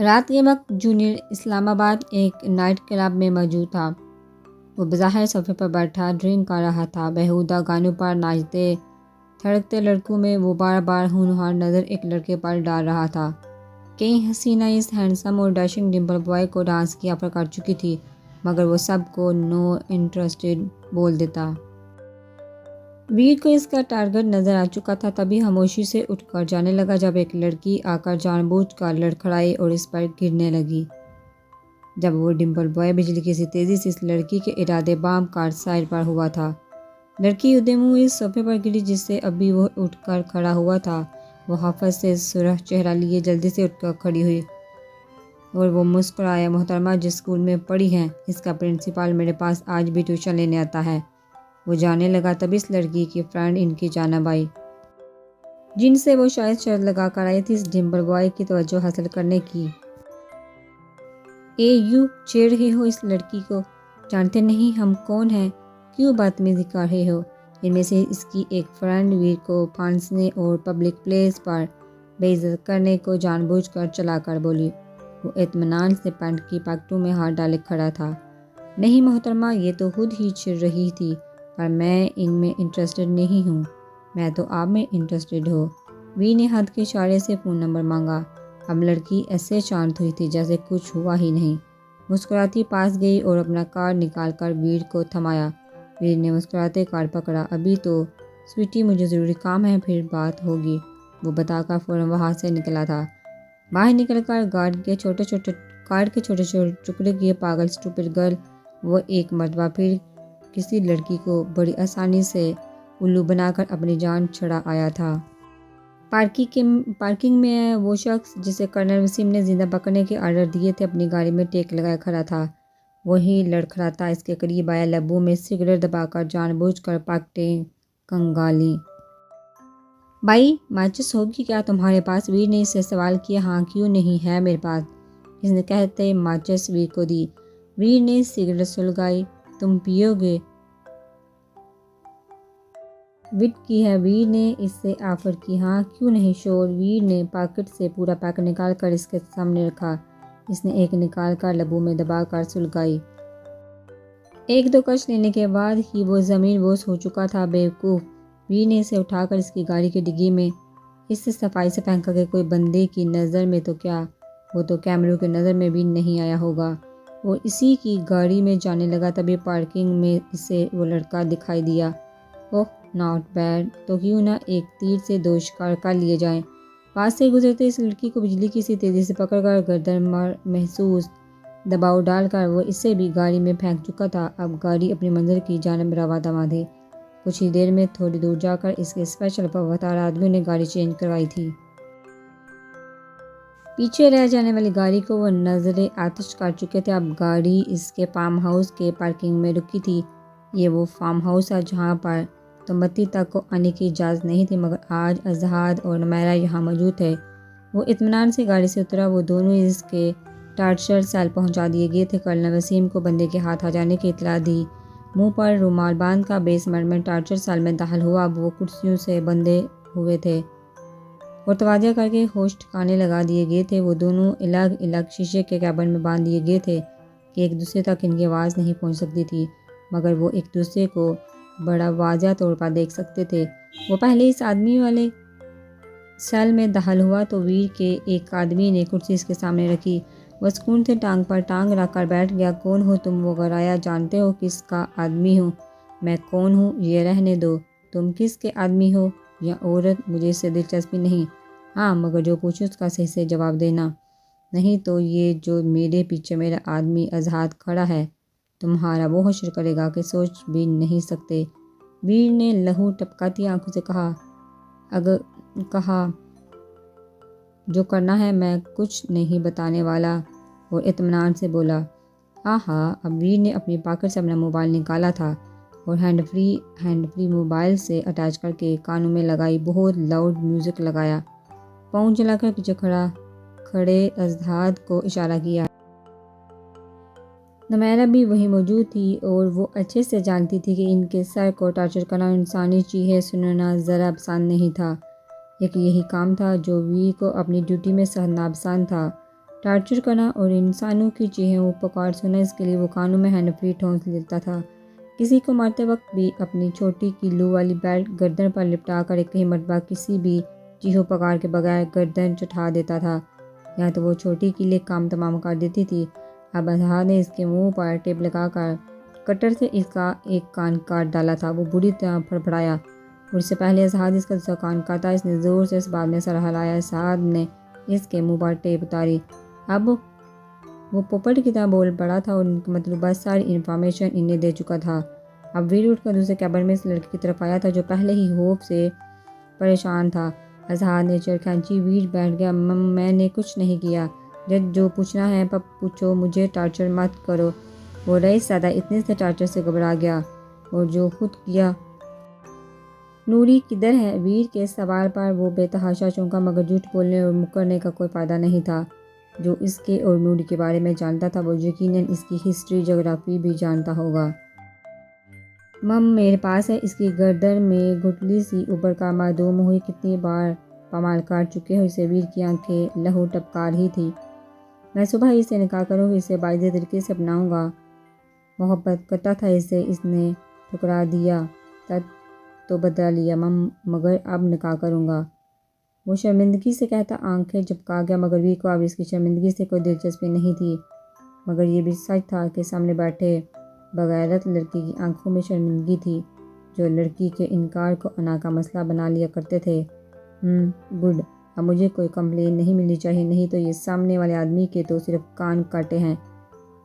رات کے وقت جونیئر اسلام آباد ایک نائٹ کلب میں موجود تھا۔ وہ بظاہر صفحے پر بیٹھا ڈرنک کر رہا تھا، بیہودہ گانوں پر ناچتے تھڑکتے لڑکوں میں وہ بار بار ہونہار نظر ایک لڑکے پر ڈال رہا تھا۔ کئی حسینہ اس ہینڈسم اور ڈیشنگ ڈمپل بوائے کو ڈانس کی آفر کر چکی تھی، مگر وہ سب کو نو انٹرسٹڈ بول دیتا۔ ویر کو اس کا ٹارگٹ نظر آ چکا تھا، تبھی خاموشی سے اٹھ کر جانے لگا جب ایک لڑکی آ کر جان بوجھ کر لڑکھڑائی اور اس پر گرنے لگی۔ جب وہ ڈمپل بوائے بجلی کی سی تیزی سے اس لڑکی کے ارادے بام کر سائڈ پر ہوا تھا۔ لڑکی ادھے منہ اس صوفے پر گری جس سے ابھی وہ اٹھ کر کھڑا ہوا تھا۔ وہ حفظ سے سرخ چہرہ لیے جلدی سے اٹھ کر کھڑی ہوئی اور وہ مسکرایا، محترمہ جس اسکول میں پڑھی ہیں اس کا پرنسپل میرے پاس آج بھی ٹیوشن لینے آتا ہے۔ وہ جانے لگا تب اس لڑکی کی فرینڈ ان کی جانب آئی، جن سے وہ شاید شرط لگا کر آئی تھی اس ڈمپل بوائے کی توجہ حاصل کرنے کی۔ یوں چھیڑ رہے ہو اس لڑکی کو؟ جانتے نہیں ہم کون ہیں؟ کیوں بدتمیزی کر رہے ہو؟ ان میں سے اس کی ایک فرینڈ ویر کو پھانسنے اور پبلک پلیس پر بے عزت کرنے کو جان بوجھ کر چلا کر بولی۔ وہ اطمینان سے پینٹ کی پاکٹوں میں ہاتھ ڈالے کھڑا تھا۔ نہیں محترمہ، یہ تو خود ہی چھڑ رہی تھی، پر میں ان میں انٹرسٹڈ نہیں ہوں۔ میں تو آپ میں انٹرسٹڈ ہوں۔ ویر نے ہاتھ کے اشارے سے فون نمبر مانگا۔ اب لڑکی ایسے شانت ہوئی تھی جیسے کچھ ہوا ہی نہیں۔ مسکراتی پاس گئی اور اپنا کارڈ نکال کر ویر کو تھمایا۔ ویر نے مسکراتے کارڈ پکڑا۔ ابھی تو سویٹی مجھے ضروری کام ہے، پھر بات ہوگی، وہ بتا کر فوراً وہاں سے نکلا تھا۔ باہر نکل کر کارڈ کے چھوٹے چھوٹے ٹکڑے کیے پاگل اسٹوپڈ گرل، وہ ایک مرتبہ پھر کسی لڑکی کو بڑی آسانی سے الو بنا کر اپنی جان چھڑا آیا تھا۔ پارکنگ میں وہ شخص جسے کرنل وسیم نے زندہ پکڑنے کے آرڈر دیے تھے اپنی گاڑی میں ٹیک لگائے کھڑا تھا۔ وہی لڑکھڑاتا اس کے قریب آیا، لبوں میں سگریٹ دبا کر جان بوجھ کر پاکٹیں کنگالیں۔ بھائی ماچس ہوگی کیا تمہارے پاس؟ ویر نے اس سے سوال کیا۔ ہاں کیوں نہیں، ہے میرے پاس، اس نے کہتے ماچس ویر کو دی۔ ویر نے سگریٹ سلگائی۔ تم پیو گے؟ وٹ کی ہے، ویر نے اس سے آفر کی۔ ہاں کیوں نہیں شور۔ ویر نے پاکٹ سے پورا پیک نکال کر اس کے سامنے رکھا۔ اس نے ایک نکال کر لبوں میں دبا کر سلگائی۔ ایک دو کش لینے کے بعد ہی وہ زمین بوس ہو چکا تھا۔ بیوقوف، ویر نے اسے اٹھا کر اس کی گاڑی کی ڈگی میں اس سے صفائی سے پھینکا کہ کوئی بندے کی نظر میں تو کیا، وہ تو کیمروں کی نظر میں بھی نہیں آیا ہوگا۔ وہ اسی کی گاڑی میں جانے لگا تبھی پارکنگ میں اسے وہ لڑکا دکھائی دیا۔ اوہ ناٹ بیڈ، تو کیوں نہ ایک تیر سے دو شکار کر لیے جائیں۔ پاس سے گزرتے اس لڑکی کو بجلی کی سی تیزی سے پکڑ کر گردن محسوس دباؤ ڈال کر وہ اسے بھی گاڑی میں پھینک چکا تھا۔ اب گاڑی اپنی منزل کی جانب رواں دواں تھی۔ کچھ ہی دیر میں تھوڑی دور جا کر اس کے اسپیشل وفادار آدمیوں نے گاڑی چینج کروائی تھی۔ پیچھے رہ جانے والی گاڑی کو وہ نظر آتش کر چکے تھے۔ اب گاڑی اس کے فارم ہاؤس کے پارکنگ میں رکی تھی۔ یہ وہ فارم ہاؤس ہے جہاں پر تومتی تک کو آنے کی اجازت نہیں تھی، مگر آج اظہار اور نمیرہ یہاں موجود تھے۔ وہ اطمینان سے گاڑی سے اترا۔ وہ دونوں اس کے ٹارچر سیل پہنچا دیے گئے تھے۔ کرنل وسیم کو بندے کے ہاتھ آ جانے کی اطلاع دی۔ منہ پر رومال باندھ کر بیسمنٹ میں ٹارچر سیل میں داخل ہوا۔ اب وہ کرسیوں سے بندھے ہوئے تھے اور توجہ کر کے ہوش ٹھکانے لگا دیے گئے تھے۔ وہ دونوں الگ الگ شیشے کے کیبن میں باندھ دیے گئے تھے کہ ایک دوسرے تک ان کی آواز نہیں پہنچ سکتی تھی، مگر وہ ایک دوسرے کو بڑا واضح طور پر دیکھ سکتے تھے۔ وہ پہلے اس آدمی والے سیل میں داخل ہوا تو ویر کے ایک آدمی نے کرسی اس کے سامنے رکھی۔ وہ سکون سے ٹانگ پر ٹانگ رکھ کر بیٹھ گیا۔ کون ہو تم؟ وہ غرایا۔ جانتے ہو کس کا آدمی ہوں؟ میں کون ہوں یہ رہنے دو، تم کس کے آدمی ہو یا عورت؟ مجھے اس سے دلچسپی نہیں۔ ہاں مگر جو پوچھوں اس کا صحیح سے جواب دینا، نہیں تو یہ جو میرے پیچھے میرا آدمی اظہار کھڑا ہے تمہارا وہ حشر کرے گا کہ سوچ بھی نہیں سکتے۔ ویر نے لہو ٹپکاتی آنکھوں سے کہا جو کرنا ہے میں کچھ نہیں بتانے والا، اور اطمینان سے بولا۔ اب ویر نے اپنی پاکٹ سے اپنا موبائل نکالا تھا اور ہینڈ فری موبائل سے اٹیچ کر کے کانوں میں لگائی بہت لاؤڈ میوزک لگایا۔ پاؤں چلا کر پیچھے کھڑے اظہار کو اشارہ کیا۔ نمیرہ بھی وہیں موجود تھی اور وہ اچھے سے جانتی تھی کہ ان کے سر کو ٹارچر کرنا اور انسانی چیخیں سننا ذرا پسند نہیں تھا۔ ایک یہی کام تھا جو ویر کو اپنی ڈیوٹی میں سخت ناپسند تھا۔ ٹارچر کرنا اور انسانوں کی چیخیں پکار سنا، اس کے لیے وہ کانوں میں ہینڈ فری ٹھونس لیتا تھا۔ کسی کو مارتے وقت بھی اپنی چھوٹی کیلو والی بیلٹ گردن پر لپٹا کر ایک ہی مرتبہ کسی بھی چیخو پکار کے بغیر گردن چٹھا دیتا تھا، یا تو وہ چھوٹی کیلے کام تمام کر دیتی تھی۔ اب اظہار نے اس کے منہ پر ٹیپ لگا کر کٹر سے اس کا ایک کان کاٹ ڈالا تھا۔ وہ بری طرح پھڑپڑایا اور اس سے پہلے اظہار اس کا دوسرا کان کاٹا، اس نے زور سے اس بات میں سر ہلایا۔ اظہار نے اس کے منہ پر ٹیپ اتاری۔ اب وہ پوپٹ کی طرح بول پڑا تھا اور ان کی مطلوبہ ساری انفارمیشن انہیں دے چکا تھا۔ اب ویر اٹھ کر دوسرے کیبن میں اس لڑکی کی طرف آیا تھا جو پہلے ہی خوف سے پریشان تھا۔ اظہار نے چڑ کھینچی۔ ویر بیٹھ گیا۔ میں نے کچھ نہیں کیا جج، جو پوچھنا ہے پوچھو، مجھے ٹارچر مت کرو۔ وہ رئیس زیادہ اتنے سے ٹارچر سے گھبرا گیا اور جو خود کیا۔ نوری کدھر ہے؟ ویر کے سوال پر وہ بے تحاشا چونکا، مگر جھوٹ بولنے اور مکرنے کا کوئی فائدہ نہیں تھا۔ جو اس کے اور نوری کے بارے میں جانتا تھا وہ یقیناً اس کی ہسٹری جغرافی بھی جانتا ہوگا۔ میرے پاس ہے۔ اس کی گردن میں گھٹلی سی اوپر کا معدوم ہوئی۔ کتنی بار پامال کاٹ چکے ہو اسے؟ ویر کی آنکھیں لہو ٹپکا رہی تھی۔ میں صبح ہی سے نکاح کروں گی، اسے باعزتی طریقے سے اپناؤں گا۔ محبت کرتا تھا اسے، اس نے ٹھکرا دیا تو بدلا لیا، مگر اب نکاح کروں گا۔ وہ شرمندگی سے کہتا آنکھیں جھپکا گیا، مگر ویر کو اب اس کی شرمندگی سے کوئی دلچسپی نہیں تھی۔ مگر یہ بھی سچ تھا کہ سامنے بیٹھے بغیرت لڑکی کی آنکھوں میں شرمندگی تھی، جو لڑکی کے انکار کو انا کا مسئلہ بنا لیا کرتے تھے۔ گڈ، اب مجھے کوئی کمپلین نہیں ملنی چاہیے، نہیں تو یہ سامنے والے آدمی کے تو صرف کان کاٹے ہیں۔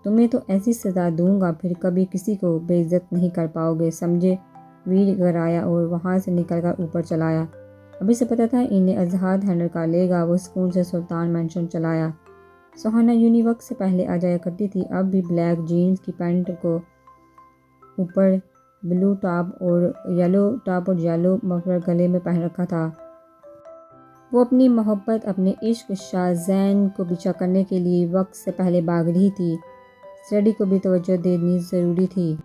تمہیں تو ایسی سزا دوں گا پھر کبھی کسی کو بے عزت نہیں کر پاؤ گے، سمجھے؟ ویر گھرایا اور وہاں سے نکل کر اوپر چلا آیا۔ ابھی سے پتہ تھا انہیں اظہار ہینڈل کر لے گا۔ وہ سکون سے سلطان مینشن چلایا۔ سہانا یونی وقت سے پہلے آ جایا کرتی تھی، اب بھی بلیک جینز کی پینٹ کو اوپر بلو ٹاپ اور یلو مفلر گلے میں پہن رکھا تھا۔ وہ اپنی محبت، اپنے عشق شاہزین کو پیچھا کرنے کے لیے وقت سے پہلے بھاگ رہی تھی۔ اسٹڈی کو بھی توجہ دینی ضروری تھی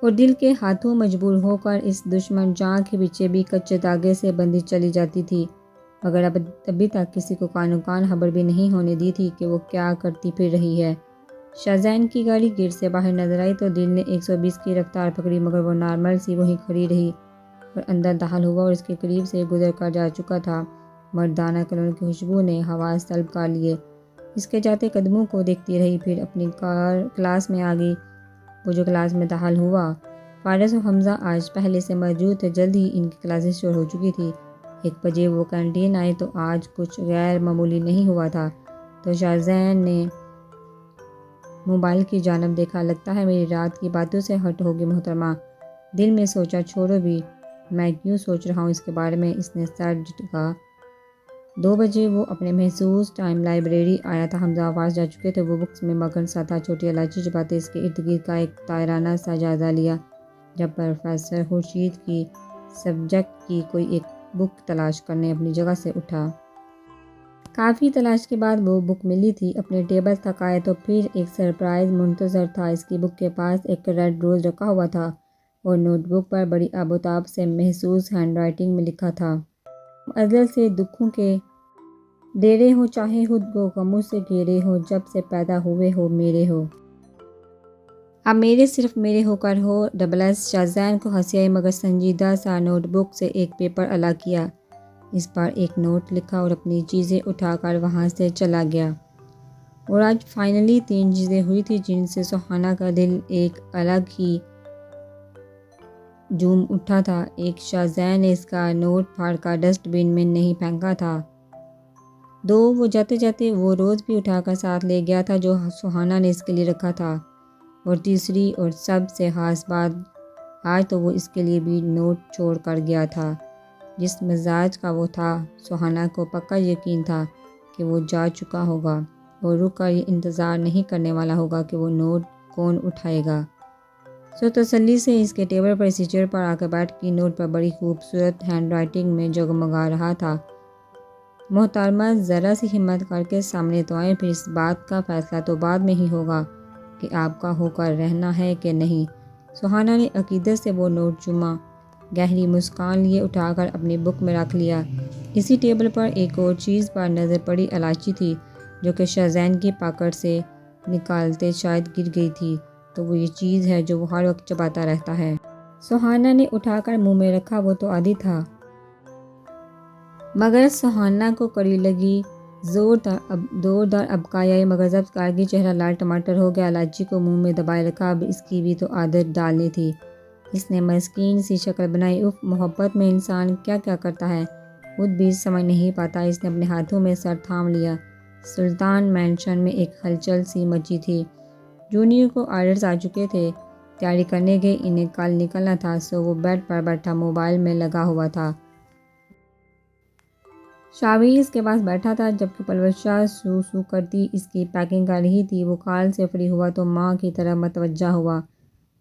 اور دل کے ہاتھوں مجبور ہو کر اس دشمن جاں کے پیچھے بھی کچے دھاگے سے بندھی چلی جاتی تھی، مگر ابھی تک کسی کو کانوں کان خبر بھی نہیں ہونے دی تھی کہ وہ کیا کرتی پھر رہی ہے۔ شاہزین کی گاڑی گیٹ سے باہر نظر آئی تو دل نے 120 کی رفتار پکڑی، مگر وہ نارمل سی وہیں کھڑی رہی اور اندر داخل ہوا اور اس کے قریب سے گزر کر جا چکا تھا۔ مردانہ کلون کی خوشبو نے حواس طلب کر لیے۔ اس کے جاتے قدموں کو دیکھتی رہی، پھر اپنی کلاس میں آ گئی۔ وہ جو کلاس میں داخل ہوا، فارس و حمزہ آج پہلے سے موجود تھے۔ جلد ہی ان کی کلاسز شروع ہو چکی تھی۔ 1 بجے وہ کینٹین آئے تو آج کچھ غیر معمولی نہیں ہوا تھا، تو شاہزین نے موبائل کی جانب دیکھا۔ لگتا ہے میری رات کی باتوں سے ہٹ ہوگی محترمہ، دل میں سوچا۔ چھوڑو بھی، میں کیوں سوچ رہا ہوں اس کے بارے میں، اس نے سر جھٹکا۔ 2 بجے وہ اپنے محسوس ٹائم لائبریری آیا تھا۔ حمزہ آواز جا چکے تھے، وہ بکس میں مگن سا تھا۔ چھوٹی الائچی چباتے اس کے ارد گرد کا ایک تائرانہ سا جائزہ لیا، جب پروفیسر خورشید کی سبجیکٹ کی کوئی ایک بک تلاش کرنے اپنی جگہ سے اٹھا۔ کافی تلاش کے بعد وہ بک ملی تھی۔ اپنے ٹیبل تک آئے تو پھر ایک سرپرائز منتظر تھا۔ اس کی بک کے پاس ایک ریڈ روز رکھا ہوا تھا اور نوٹ بک پر بڑی آبوتاب سے محسوس ہینڈ رائٹنگ میں لکھا تھا، تم ازل سے دکھوں کے ڈیرے ہو، چاہے خود کو غموں سے گھیرے ہو، جب سے پیدا ہوئے ہو میرے ہو، اب میرے صرف میرے ہو کر ہو ڈبل ایس۔ شاہزین کو ہنسی آئی، مگر سنجیدہ سا نوٹ بک سے ایک پیپر الگ کیا، اس پر ایک نوٹ لکھا اور اپنی چیزیں اٹھا کر وہاں سے چلا گیا۔ اور آج فائنلی 3 چیزیں ہوئی تھی جن سے سہانا کا دل ایک الگ ہی جھوم اٹھا تھا۔ ایک، شاہزین نے اس کا نوٹ پھاڑ کر ڈسٹ بن میں نہیں پھینکا تھا۔ 2، وہ جاتے جاتے وہ روز بھی اٹھا کر ساتھ لے گیا تھا جو سہانا نے اس کے لیے رکھا تھا۔ اور تیسری اور سب سے خاص بات، آج تو وہ اس کے لیے بھی نوٹ چھوڑ کر گیا تھا۔ جس مزاج کا وہ تھا، سہانا کو پکا یقین تھا کہ وہ جا چکا ہوگا اور رک کر یہ انتظار نہیں کرنے والا ہوگا کہ وہ نوٹ کون اٹھائے گا۔ سو تسلی سے اس کے ٹیبل پر اسی چیئر پر آ کر بیٹھ کی نوٹ پر بڑی خوبصورت ہینڈ رائٹنگ میں جگمگا رہا تھا، محترمہ ذرا سی ہمت کر کے سامنے تو آئیں، پھر اس بات کا فیصلہ تو بعد میں ہی ہوگا کہ آپ کا ہو کر رہنا ہے کہ نہیں۔ سہانا نے عقیدت سے وہ نوٹ چوما، گہری مسکان لیے اٹھا کر اپنی بک میں رکھ لیا۔ اسی ٹیبل پر ایک اور چیز پر نظر پڑی، الائچی تھی۔ جو کہ شاہزین کی پاکٹ سے نکالتے شاید گر گئی تھی، تو وہ یہ چیز ہے جو وہ ہر وقت چباتا رہتا ہے۔ سہانا نے اٹھا کر منہ میں رکھا، وہ تو عادی تھا، مگر سہانا کو کڑی لگی۔ زوردار ابکائی آئی، مگر ضبط کارگی چہرہ لال ٹماٹر ہو گیا۔ الائچی کو منہ میں دبائے رکھا، اب اس کی بھی تو عادت ڈالنی تھی۔ اس نے مسکین سی شکل بنائی۔ اف، محبت میں انسان کیا کیا کرتا ہے، خود بھی سمجھ نہیں پاتا۔ اس نے اپنے ہاتھوں میں سر تھام لیا۔ سلطان مینشن میں ایک ہلچل سی مچی تھی۔ جونیئر کو آرڈرز آ چکے تھے، تیاری کرنے کے، انہیں کل نکلنا تھا، سو وہ بیڈ پر بیٹھا موبائل میں لگا ہوا تھا۔ شاویر اس کے پاس بیٹھا تھا، جبکہ پلوشا سو سو کرتی اس کی پیکنگ کر رہی تھی۔ وہ کال سے فری ہوا تو ماں کی طرف متوجہ ہوا۔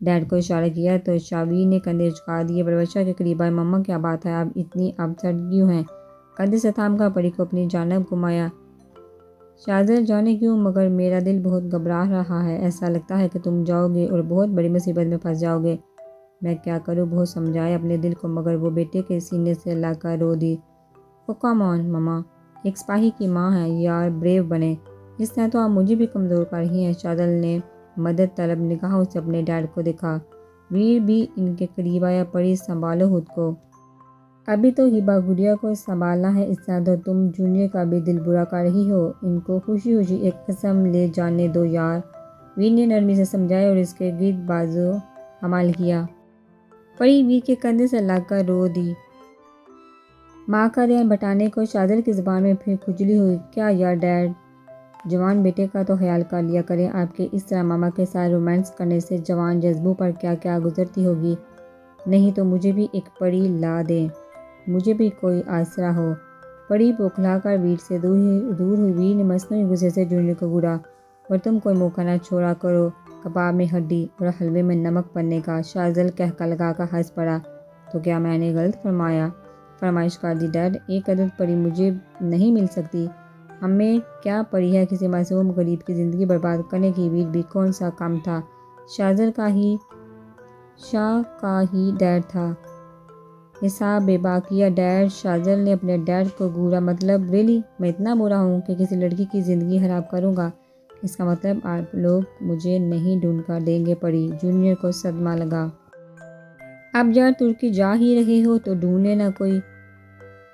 ڈیڈ کو اشارہ کیا تو شاویر نے کندھے جھکا دیے۔ پلوشا کے قریب آئے۔ مما کیا بات ہے، آپ اتنی اپسیٹ کیوں ہیں؟ کندھے سے تھام کر پری کو اپنی جانب گھمایا۔ شاہزر جانے کیوں، مگر میرا دل بہت گھبرا رہا ہے، ایسا لگتا ہے کہ تم جاؤ گے اور بہت بڑی مصیبت میں پھنس جاؤ گے۔ میں کیا کروں، بہت سمجھایا اپنے دل کو، مگر وہ بیٹے کے سینے سے لا کر رو دی۔ او کم آن مما، ایک سپاہی کی ماں ہے، یار بریو بنے، اس طرح تو آپ مجھے بھی کمزور کر رہی ہیں۔ شاذل نے مدد طلب نگاہوں سے اپنے ڈیڈ کو دیکھا۔ ویر بھی ان کے قریب آیا۔ پری سنبھالو خود کو، ابھی تو ہبا گڑیا کو سنبھالنا ہے، اس طرح تو تم جونیئر کا بھی دل برا کر رہی ہو، ان کو خوشی خوشی ایک قسم لے جانے دو یار۔ ویر نے نرمی سے سمجھایا اور اس کے گرد بازو حمال کیا۔ پری ویر کے کندھے سے لگ کر رو دی۔ ماں کا دھیان بٹانے کو شاذل کی زبان میں پھر کھجلی ہوئی۔ کیا یار ڈیڈ، جوان بیٹے کا تو خیال کر لیا کریں، آپ کے اس طرح ماما کے ساتھ رومانس کرنے سے جوان جذبوں پر کیا کیا گزرتی ہوگی۔ نہیں تو مجھے بھی ایک پری لا دیں، مجھے بھی کوئی آسرا ہو۔ پری بوکھلا کر ویر سے دور ہوئی۔ ویر نے مصنوعی غصے سے جونیئر کو گھورا۔ اور تم کوئی موقع نہ چھوڑا کرو کباب میں ہڈی اور حلوے میں نمک پڑنے کا۔ شاذل کہکا لگا کر ہنس پڑا۔ تو کیا میں نے غلط فرمائش کر دی ڈیڈ؟ ایک عدد پری مجھے نہیں مل سکتی؟ ہمیں کیا پڑی ہے کسی معصوم غریب کی زندگی برباد کرنے کی؟ ویر بھی کون سا کم تھا، شاہ کا ہی ڈیڈ تھا۔ حساب بے باقیہ ڈیڈ، شاذل نے اپنے ڈیڈ کو گھورا۔ مطلب ریلی میں اتنا برا ہوں کہ کسی لڑکی کی زندگی خراب کروں گا؟ اس کا مطلب آپ لوگ مجھے نہیں ڈھونڈ کر دیں گے پری؟ جونیئر کو صدمہ لگا۔ اب یار ترکی جا ہی رہے ہو تو ڈھونڈ لینا کوئی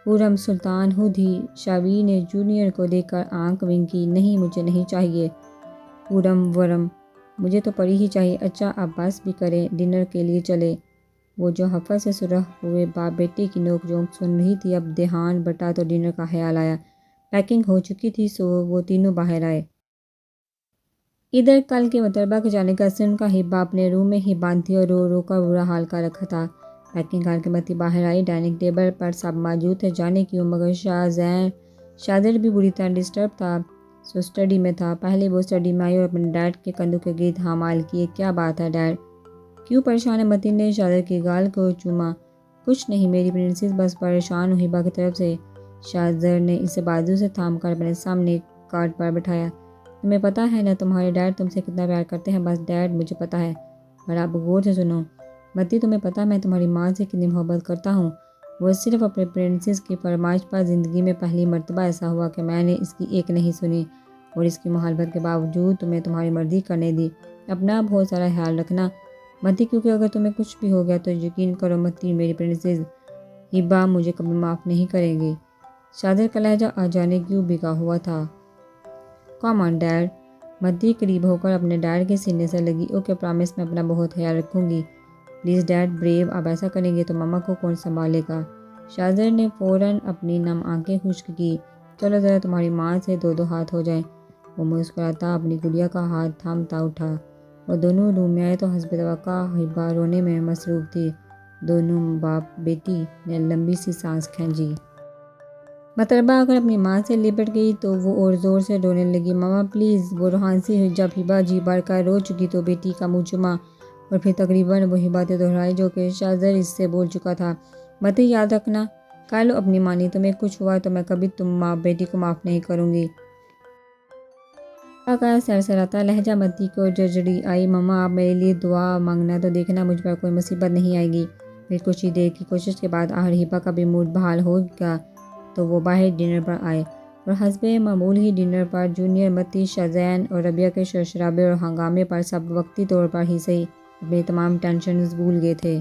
پورم سلطان خود ہی۔ شاویر نے جونیئر کو دیکھ کر آنکھ ونکی۔ نہیں، مجھے نہیں چاہیے پورم ورم، مجھے تو پری ہی چاہیے۔ اچھا اب بس بھی کریں، ڈنر کے لیے چلے۔ وہ جو حفظ سے سرخ ہوئے باپ بیٹے کی نوک جھونک سن رہی تھی، اب دھیان بٹا تو ڈنر کا خیال آیا۔ پیکنگ ہو چکی تھی، سو وہ تینوں باہر آئے۔ ادھر کل کے مطلبہ کے جانے کا سن کا ہبا اپنے روم میں ہی بند تھی اور رو رو کر برا حال کر رکھا تھا۔ پیکنگ کر کے متی باہر آئی۔ ڈائننگ ٹیبل پر سب موجود تھے، جانے کیوں، مگر شاذر بھی بری طرح ڈسٹرب تھا، سو اسٹڈی میں تھا۔ پہلے وہ اسٹڈی میں آئی اور اپنے ڈیڈ کے کندھوں کے گرد حمال کیے۔ کیا بات ہے ڈیڈ، کیوں پریشان ہے؟ متی نے شاذر کی گال کو چوما۔ کچھ نہیں میری پرنسس، بس پریشان ہوں ہبا کی طرف سے۔ شاذر نے اسے بازو سے تھام کر اپنے سامنے کاٹ پر بٹھایا۔ تمہیں پتہ ہے نا تمہارے ڈیڈ تم سے کتنا پیار کرتے ہیں؟ بس ڈیڈ مجھے پتہ ہے، پر آپ غور سے سنو۔ متی تمہیں پتہ میں تمہاری ماں سے کتنی محبت کرتا ہوں، وہ صرف اپنے پرنسس کی فرمائش پر زندگی میں پہلی مرتبہ ایسا ہوا کہ میں نے اس کی ایک نہیں سنی اور اس کی مخالفت کے باوجود تمہیں تمہاری مرضی کرنے دی۔ اپنا بہت سارا خیال رکھنا متی، کیونکہ اگر تمہیں کچھ بھی ہو گیا تو یقین کرو متی، میری پرنسس ہبا مجھے کبھی معاف نہیں کریں گی۔ شاذر کا لہجہ آجانے کیوں بھیگا ہوا تھا۔ کم آن ڈیڈ، متی قریب ہو کر اپنے ڈیڈ کے سینے سے لگی۔ اوکے پرامس، میں اپنا بہت خیال رکھوں گی، پلیز ڈیڈ بریو، اب ایسا کریں گے تو ماما کو کون سنبھالے گا؟ شاذر نے فوراً اپنی نم آنکھیں خشک کی۔ چلو ذرا تمہاری ماں سے دو ہاتھ ہو جائیں۔ وہ مسکراتا اپنی گڑیا کا ہاتھ تھامتا اٹھا۔ وہ دونوں روم میں آئے تو حسب توقع ہبا رونے میں مصروف تھی۔ دونوں باپ بیٹی نے لمبی سی سانس کھینچی۔ مطلبہ اگر اپنی ماں سے لپٹ گئی تو وہ اور زور سے رونے لگی۔ ماما پلیز، وہ روحانسی ہوئی۔ جب ہبا جی بھر کر رو چکی تو بیٹی کا منہ چوما اور پھر تقریباً وہی باتیں دہرائی جو کہ شاذر اس سے بول چکا تھا۔ متی یاد رکھنا، کر لو اپنی مانی، تمہیں کچھ ہوا تو میں کبھی تم بیٹی کو معاف نہیں کروں گی۔ کا سرسراتا لہجہ متی کو ججڑی آئی۔ ماما آپ میرے لیے دعا مانگنا تو دیکھنا مجھ پر کوئی مصیبت نہیں آئے گی۔ پھر کچھ ہی دیر کی کوشش کے بعد آخر ہبا کا بھی موڈ بحال ہو گیا تو وہ باہر ڈنر پر آئے۔ اور حسب معمول ہی ڈنر پر جونیئر متی، شازین اور ربیہ کے شرشرابے اور ہنگامے پر سب وقتی طور پر ہی صحیح اپنے تمام ٹینشنز بھول گئے تھے۔